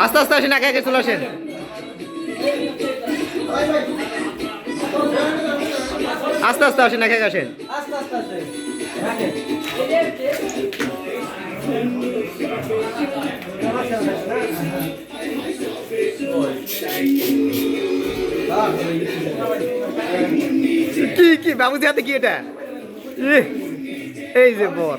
আস্তে আস্তে আসেন, একে একে চলে আসেন। আস্তে আস্তে আসেন, একে একে আসেন। কি কি বাবুজি হাতে কি এটা? এই যে বর